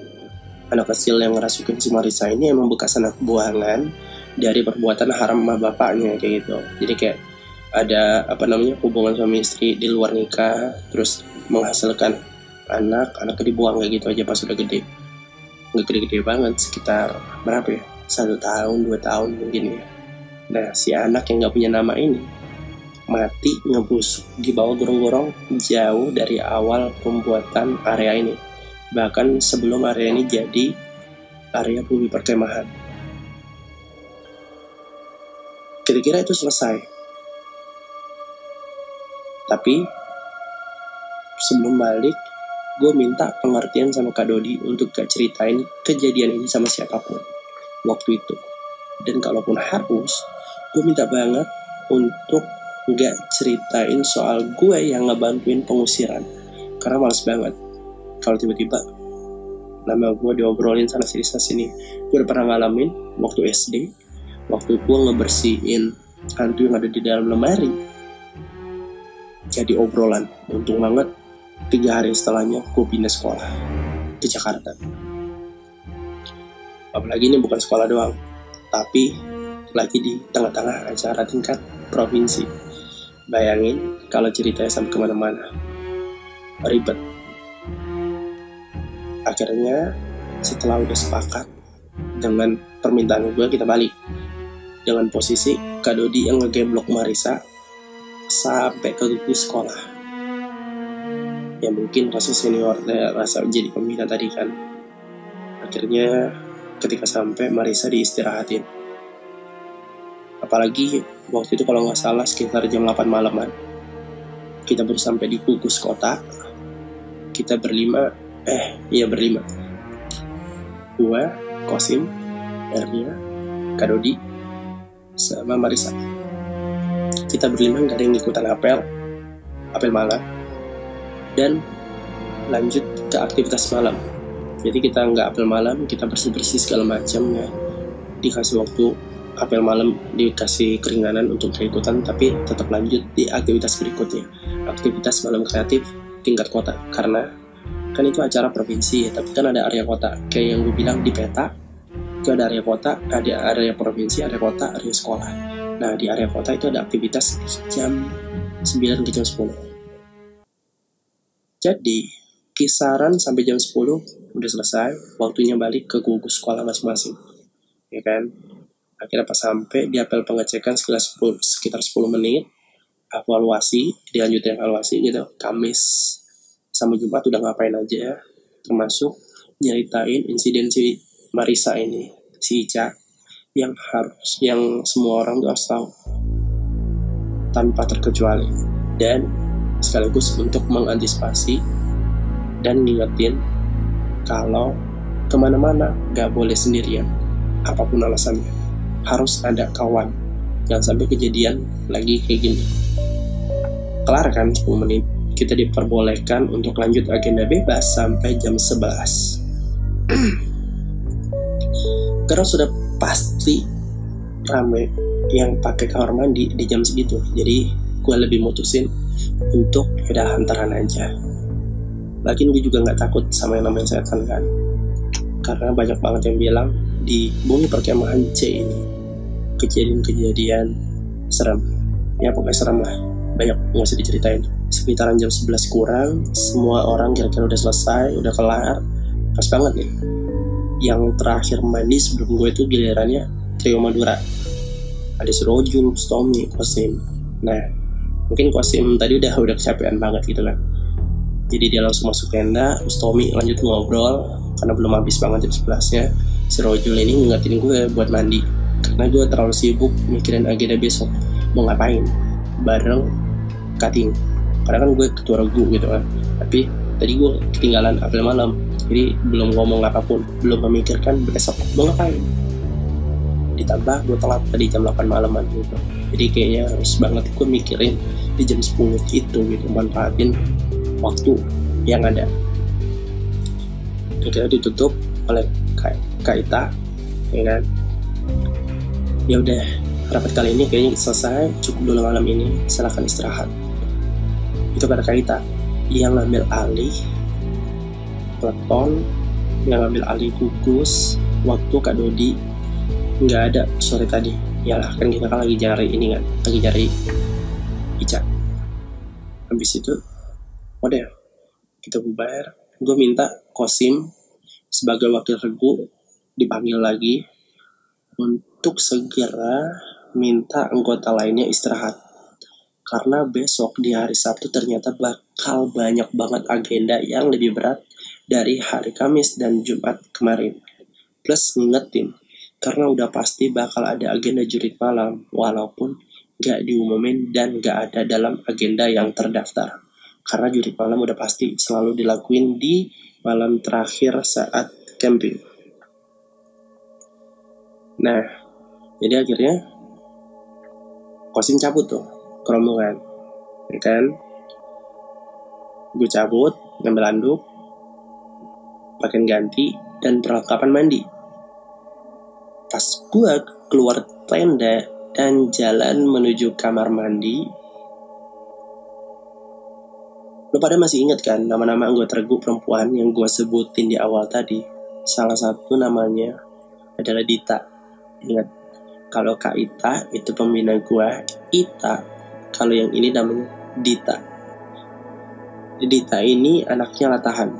anak kecil yang ngerasukin si Marisa ini emang bekas anak buangan dari perbuatan haram sama bapaknya kayak gitu. Jadi kayak ada hubungan suami istri di luar nikah, terus menghasilkan anaknya dibuang kayak gitu aja pas udah gede. Nggak gede-gede banget, sekitar berapa ya, 1 tahun 2 tahun mungkin ya. Nah, si anak yang nggak punya nama ini mati ngebusuk di bawah gorong-gorong jauh dari awal pembuatan area ini, bahkan sebelum area ini jadi area bumi perkemahan. Kira-kira itu selesai. Tapi sebelum balik, gue minta pengertian sama Kak Dodi untuk gak ceritain kejadian ini sama siapapun waktu itu. Dan kalaupun harus, gue minta banget untuk gak ceritain soal gue yang ngebantuin pengusiran, karena males banget. kalau tiba-tiba nama gue diobrolin sana sini. Gue udah pernah ngalamin waktu SD, waktu gue ngebersihin hantu yang ada di dalam lemari, jadi obrolan. Untung banget 3 hari setelahnya gue pindah sekolah ke Jakarta. Apalagi ini bukan sekolah doang, tapi lagi di tengah-tengah acara tingkat provinsi. Bayangin kalau ceritanya sampai kemana-mana, ribet. Akhirnya setelah udah sepakat dengan permintaan gue, kita balik dengan posisi Kak Dodi yang ngegeblok Marisa sampai ke gugus sekolah. Ya mungkin rasa senior, rasa jadi pembina tadi kan. Akhirnya ketika sampai, Marisa diistirahatin. Apalagi waktu itu kalau nggak salah sekitar jam 8 malaman. Kita baru sampai di gugus kota. Kita berlima. Gua, Kosim, Ernia, Kak Dodi, sama Marisa. Kita berlima gak ada yang ikutan apel malam, dan lanjut ke aktivitas malam. Jadi kita nggak apel malam, kita bersih-bersih segala macam ya. Dikasih waktu apel malam, dikasih keringanan untuk ikutan, tapi tetap lanjut di aktivitas berikutnya, aktivitas malam kreatif tingkat kota. Karena kan itu acara provinsi ya, tapi kan ada area kota. Kayak yang gue bilang di peta, itu ada area kota, ada area provinsi, area kota, area sekolah. Nah di area kota itu ada aktivitas jam 9 ke jam 10. Jadi kisaran sampai jam 10 udah selesai, waktunya balik ke gugus sekolah masing-masing, ya kan. Akhirnya pas sampai di apel pengecekan sekitar 10 menit, evaluasi, dilanjutin evaluasi gitu. Kamis sama Jumat udah ngapain aja ya, termasuk nyeritain insiden si Marisa ini, si Ica, yang semua orang tuh harus tahu tanpa terkecuali, dan sekaligus untuk mengantisipasi dan ngingetin kalau kemana-mana gak boleh sendirian, apapun alasannya, harus ada kawan. Jangan sampai kejadian lagi kayak gini. Kelar kan 10 menit, kita diperbolehkan untuk lanjut agenda bebas sampai jam 11. Karena sudah pasti rame yang pakai kamar mandi di jam segitu, jadi gue lebih mutusin untuk udah hantaran aja. Lagian gue juga nggak takut sama yang namanya setan kan, karena banyak banget yang bilang di bumi perkemahan C ini kejadian-kejadian serem. Ya pokoknya serem lah, banyak nggak usah diceritain. Sekitaran jam 11 kurang, semua orang kira-kira udah selesai, udah kelar. Pas banget nih, yang terakhir mandi sebelum gue itu gilirannya trio Madura. Ada si Rojul, Stomi, Kosim. Nah mungkin Kosim tadi udah kecapean banget gitu kan, jadi dia langsung masuk tenda. Stomi lanjut ngobrol karena belum habis banget jam 11-nya. Si Rojul ini ngingetin gue buat mandi karena gue terlalu sibuk mikirin agenda besok mau ngapain bareng cutting, karena kan gue ketua regu gitu kan. Tapi tadi gue ketinggalan apel malam, jadi belum ngomong apapun, belum memikirkan besok mau ngapain. Ditambah gue telat tadi jam 8 malaman gitu, jadi kayaknya harus banget gue mikirin di jam 10 itu gitu, manfaatin waktu yang ada. Akhirnya ditutup oleh Kak Ita, ya kan. Ya udah, rapat kali ini kayaknya selesai, cukup dulu malam ini, silakan istirahat. Itu kata Kak Ita. Yang ngambil alih peleton, yang ngambil alih gugus waktu Kak Dodi nggak ada sore tadi. Yalah kan kita kan lagi cari ini kan, lagi cari Ica. Habis itu udah kita bubar. Gue minta Kosim sebagai wakil regu dipanggil lagi untuk segera minta anggota lainnya istirahat, karena besok di hari Sabtu ternyata bakal banyak banget agenda yang lebih berat dari hari Kamis dan Jumat kemarin. Plus ngingetin karena udah pasti bakal ada agenda jurit malam walaupun gak diumumin dan gak ada dalam agenda yang terdaftar. Karena jurit malam udah pasti selalu dilakuin di malam terakhir saat camping. Nah, jadi akhirnya Kosim cabut tuh ke rombongan, ya kan. Gue cabut, ngambil anduk, pakaian ganti, dan perlengkapan mandi. Pas gue keluar tenda dan jalan menuju kamar mandi, lo pada masih ingat kan nama-nama anggota regu perempuan yang gue sebutin di awal tadi? Salah satu namanya adalah Dita. Ingat, kalau Kak Ita itu pembina gue, Ita. Kalau yang ini namanya Dita. Dita ini anaknya latahan.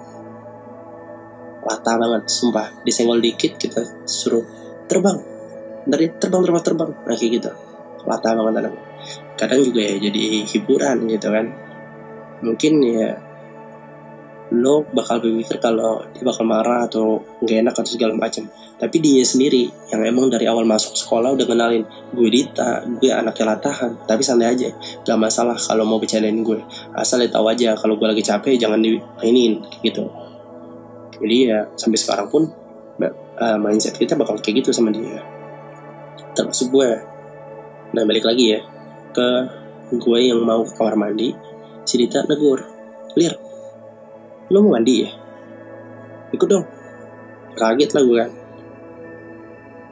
Latah banget, sumpah. Disenggol dikit kita suruh terbang. Dari terbang. Nah kayak gitu. Latah banget anaknya. Kadang juga ya jadi hiburan gitu kan. Mungkin ya lo bakal berpikir kalau dia bakal marah atau gak enak atau segala macam. Tapi dia sendiri yang emang dari awal masuk sekolah udah kenalin, gue Dita, gue anaknya latahan. Tapi santai aja, gak masalah kalau mau bercandain gue. Asal dia tahu aja kalau gue lagi capek jangan dimainin gitu. Jadi ya sampai sekarang pun mindset kita bakal kayak gitu sama dia. Termasuk gue. Nah balik lagi ya ke gue yang mau ke kamar mandi. Si Dita negur, "Lir, lo mau mandi ya? Ikut dong." Kaget lah gue kan.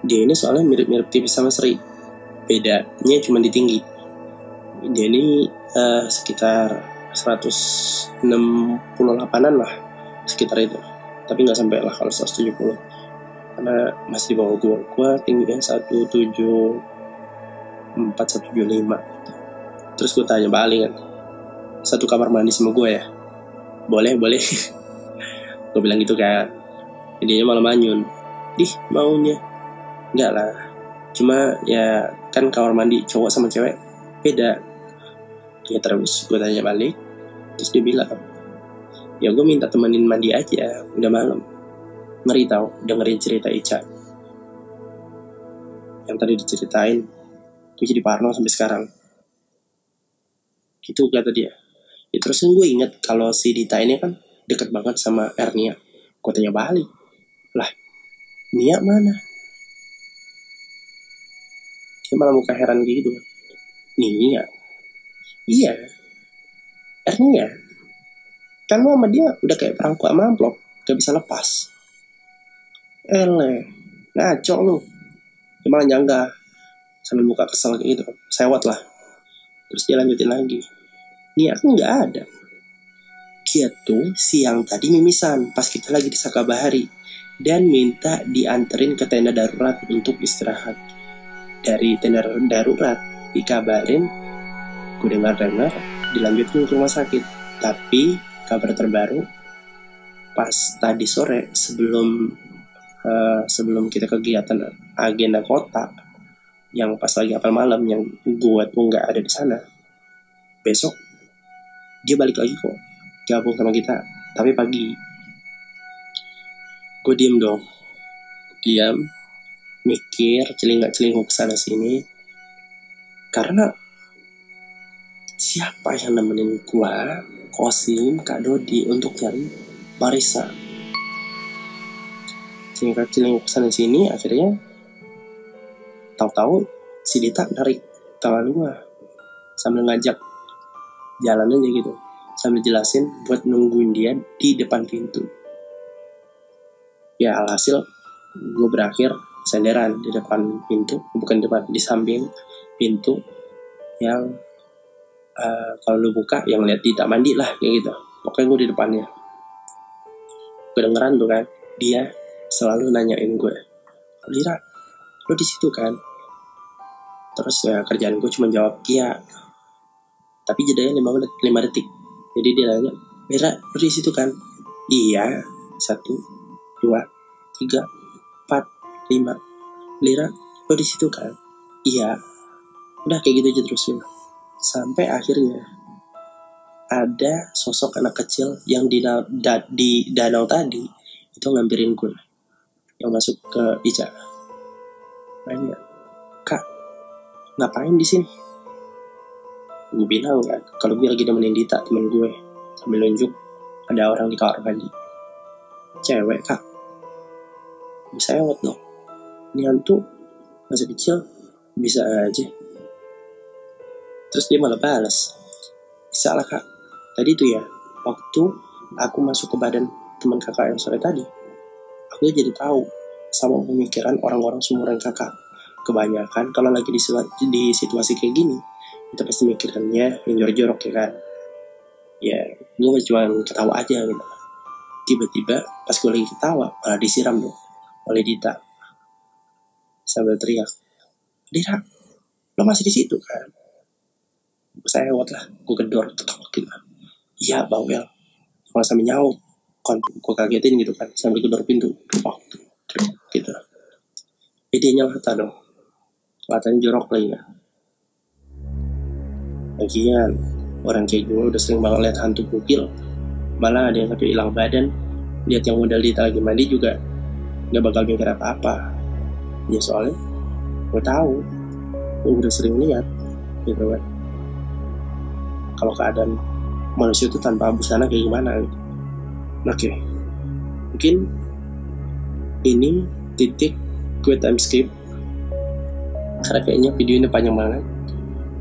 Dia ini soalnya mirip-mirip tipis sama Sri. Bedanya cuma di tinggi. Dia ini sekitar 168an lah, sekitar itu. Tapi gak sampai lah kalau 170, karena masih di bawah gue. Gue tingginya 174, 175. Terus gue tanya balik kan, "Satu kamar mandi sama gue ya?" Boleh Gue bilang gitu kan. Dia malah manyun, "Dih, maunya." Enggak lah, cuma ya kan kamar mandi cowok sama cewek beda. Ya terus gue tanya balik. Terus dia bilang, "Ya gue minta temenin mandi aja, udah malam." Ngeri tau dengerin cerita Ica yang tadi diceritain. Gue jadi parno sampai sekarang. Gitu kata dia. Ya terus kan gue inget kalau si Dita ini kan deket banget sama Ernia. Gue tanya balik, "Lah, Nia mana?" Dia malah muka heran gitu. "Nia? Iya, Ernia. Kan lo sama dia udah kayak perangko sama amplop, gak bisa lepas." Ngaco lu. Dia malah nyanggah sambil muka kesel kayak gitu. Sewot lah. Terus dia lanjutin lagi, "Nia kan gak ada. Dia tuh siang tadi mimisan pas kita lagi di Sakabahari dan minta dianterin ke tenda darurat untuk istirahat. Dari tenda darurat dikabarin, gue dengar dilanjutin ke rumah sakit. Tapi kabar terbaru pas tadi sore sebelum kita kegiatan agenda kota yang pas lagi apel malam yang gue tuh nggak ada di sana, besok dia balik lagi kok gabung sama kita, tapi pagi." Gue diem dong, mikir celingak-celinguk sana sini, karena siapa yang nemenin gue, Kosim, Kak Dodi untuk cari Marisa. Celingak-celinguk sana sini, akhirnya tahu-tahu si Dita narik tangan gue sambil ngajak jalan aja gitu, sambil jelasin buat nungguin dia di depan pintu. Ya alhasil gue berakhir senderan di depan pintu, bukan depan, di samping pintu yang kalau lu buka yang lihat Dita mandi lah kayak gitu. Pokoknya gue di depannya. Kedengeran tuh kan, dia selalu nanyain gue, "Lira, lu di situ kan?" Terus ya kerjaan gue cuma jawab iya. Tapi jedanya 5 detik. Jadi dia nanya, "Lira, lu di situ kan?" "Iya." 1, 2, 3, 4, 5. "Lira, lu di situ kan?" "Iya." Udah kayak gitu aja terus. Sampai akhirnya ada sosok anak kecil yang di danau tadi itu ngampirin gue, yang masuk ke Ica. Nanya, "Kak, ngapain di sini?" Gue bilang kan, kalau gue lagi nemenin Dita, temen gue, sambil nunjuk ada orang di kamar mandi. "Cewek, Kak." Gue sewot dong. Ini hantu masih kecil, bisa aja. Terus dia malah balas, "Bisa lah, Kak. Tadi tuh ya, waktu aku masuk ke badan teman kakak yang sore tadi, aku jadi tahu sama pemikiran orang-orang seumuran kakak. Kebanyakan kalau lagi di situasi kayak gini, kita pasti mikirannya yang jorok-jorok ya kan. Ya, gue cuma ketawa aja gitu. Tiba-tiba pas gue lagi ketawa, malah disiram dong oleh Dita sambil teriak, "Dita, lo masih di situ kan?" Saya lewat lah, gue gedor, gitu. Iya bawel, malah sambil nyaut, kan gue kagetin gitu kan, sambil gedor pintu, gitu. Jadi dia nyelata dong, katanya jorok lagi ya. Lagian orang kayak gue udah sering banget lihat hantu bugil, malah ada yang sampai hilang badan. Lihat yang modal Dita lagi mandi juga gak bakal mikir apa-apa. Ya soalnya gue tahu, gue udah sering lihat gitu kan, kalau keadaan manusia itu tanpa busana kayak gimana gitu. Oke, mungkin ini titik gue time skip karena kayaknya video ini panjang banget,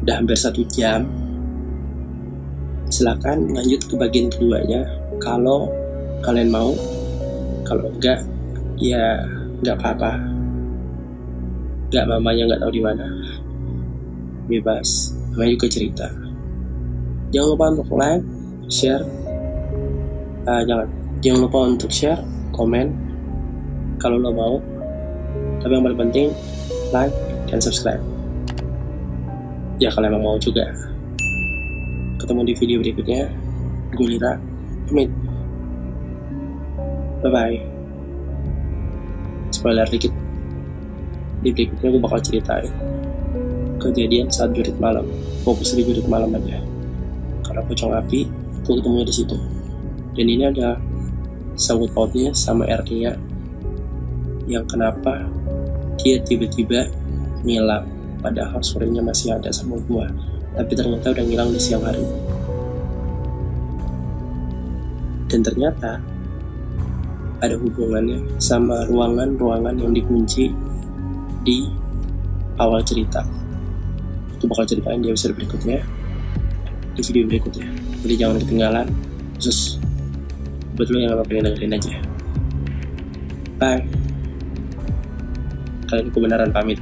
udah hampir 1 jam. Silakan lanjut ke bagian keduanya kalau kalian mau. Kalau enggak, ya enggak apa-apa. Enggak, mamanya enggak tahu di mana. Bebas, namanya juga cerita. Jangan lupa untuk like, share. Jangan lupa untuk share, komen kalau lo mau. Tapi yang paling penting, like dan subscribe. Ya kalau emang mau juga. Ketemu di video berikutnya. Gue Lira, pamit. Bye-bye. Spoiler dikit, di berikutnya gue bakal ceritain kejadian saat jurit malam. Fokus di jurit malam aja, karena pocong api gue ketemunya di situ. Dan ini ada sangkut pautnya sama RD-nya, yang kenapa dia tiba-tiba ngilang padahal sorenya masih ada sama gue, tapi ternyata udah ngilang di siang hari. Dan ternyata ada hubungannya sama ruangan-ruangan yang dikunci di awal cerita. Aku bakal ceritain di episode berikutnya, di video berikutnya. Jadi jangan ketinggalan, khusus buat lo yang gak pengen dengerin aja. Bye. Kali ini aku beneran pamit.